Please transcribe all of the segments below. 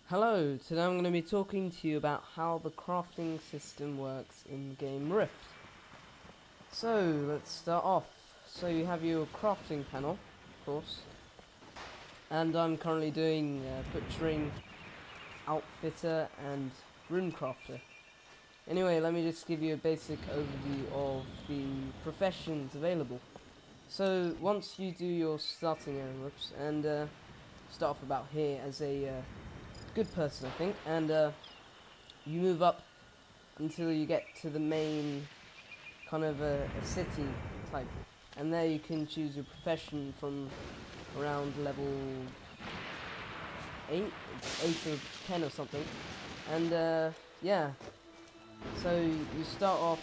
Hello, today I'm going to be talking to you about how the crafting system works in game Rift. So, let's start off. So you have your crafting panel, of course, and I'm currently doing butchering, outfitter and rune crafter. Anyway, let me just give you a basic overview of the professions available. So once you do your starting area, and start off about here as a good person, I think, and you move up until you get to the main kind of a city type, and there you can choose your profession from around level 8 or 10 or something. And yeah, so you start off,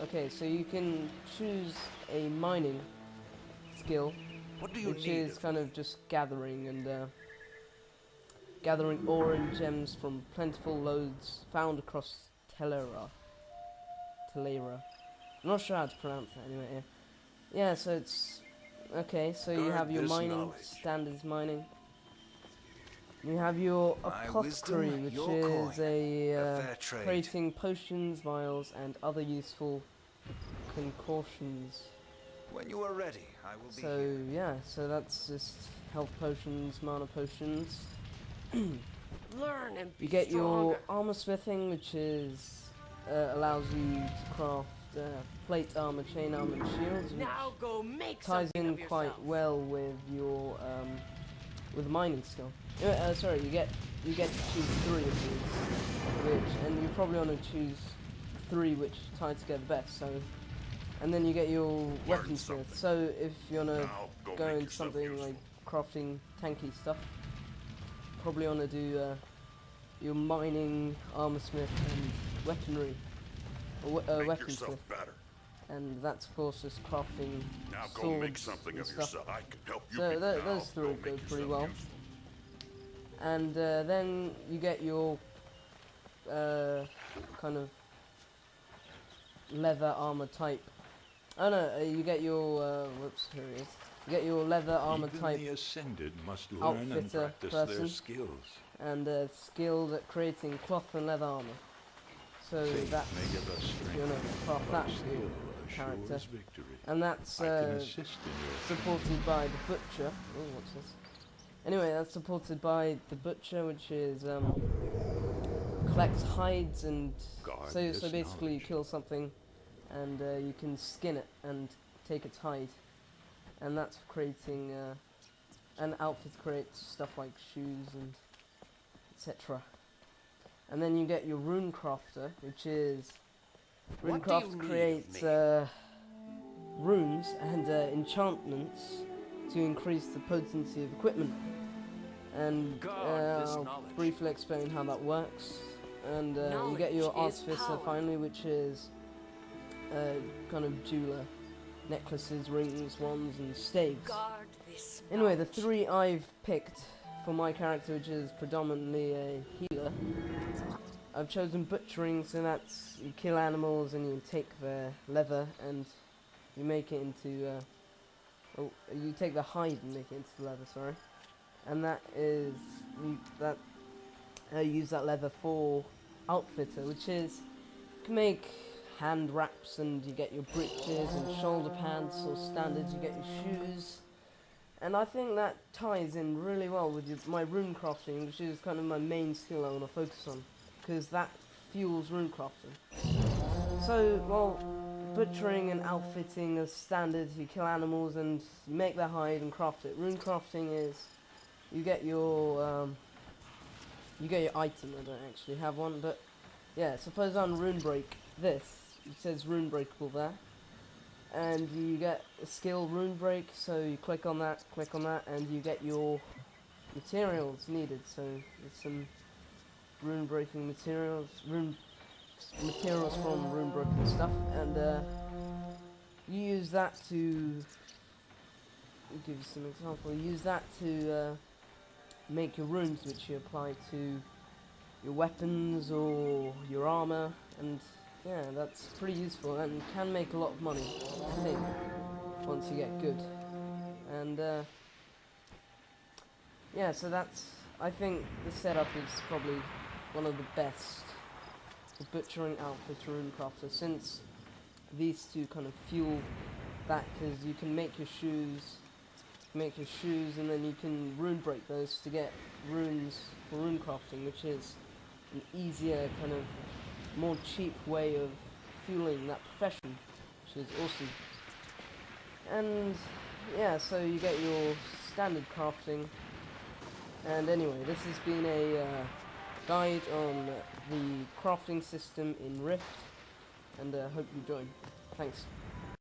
okay, so you can choose a mining skill, which is kind of just gathering and gathering ore and gems from plentiful lodes found across Telera. I'm not sure how to pronounce that anyway. Yeah, so it's okay. So you have your mining, standards mining. You have your apothecary, which is a creating potions, vials, and other useful concoctions. When you are ready, I will be So here. yeah, so that's just health potions, mana potions. Learn and be You get your stronger. armor smithing, which is allows you to craft plate armor, chain armor, and shields, which Now go make ties something in of quite yourself. well with your with mining skill. Sorry, you get to choose 3 of these, and you probably want to choose 3 which tie together best. So, and then you get your weapon smith. So if you wanna go into something like crafting tanky stuff, probably want to do your mining, armor smith, and weaponry, weaponsmith, and that's of course just crafting swords and stuff. So those 3 go pretty well. And then you get your kind of leather armor type. Oh no, you get your whoops, here it is. You get your leather armor type the ascended must learn and outfitter practice person, their skills. and skilled at creating cloth and leather armor. So Faith that's may give us if strength, you want to craft but that for skill your character, assures victory. and that's I can assist in your supported by the butcher. Oh, what's this? Anyway, that's supported by the butcher, which is collects hides and Guard so this basically you knowledge. kill something and you can skin it and take its hide, and that's for creating an outfit creates stuff like shoes and etc. And then you get your rune crafter, which is What do runecraft you need creates of runes and enchantments to increase the potency of equipment. And Guard this I'll knowledge. briefly explain how that works. And you get your Knowledge is artificer power. finally, which is kind of jeweler, necklaces, rings, wands, and staves. Guard this Anyway, the knowledge. 3 I've picked for my character, which is predominantly a healer, I've chosen butchering, so that's you kill animals and you take their leather and you make it into you take the hide and make it into the leather, sorry. And that is use that leather for outfitter, which is you can make hand wraps and you get your breeches and shoulder pads, or standards you get your shoes. And I think that ties in really well with my rune crafting, which is kind of my main skill I want to focus on, because that fuels rune crafting. So, well, butchering and outfitting as standard, you kill animals and you make their hide and craft it. Rune crafting is you get your item. I don't actually have one, but yeah, suppose on rune break this, it says rune breakable there, and you get a skill rune break, so you click on that, and you get your materials needed. So there's some rune breaking materials, from rune breaking stuff, and you use that to give you some example. You use that to make your runes, which you apply to your weapons or your armor, and yeah, that's pretty useful and can make a lot of money, I think, once you get good. And yeah, so that's I think the setup is probably one of the best for butchering outfit rune crafter, since these two kind of fuel that, because you can make your shoes, and then you can rune break those to get runes for rune crafting, which is an easier, kind of more cheap way of fueling that profession, which is awesome. And yeah, so you get your standard crafting. And anyway, this has been a guide on the crafting system in Rift, and hope you join. Thanks.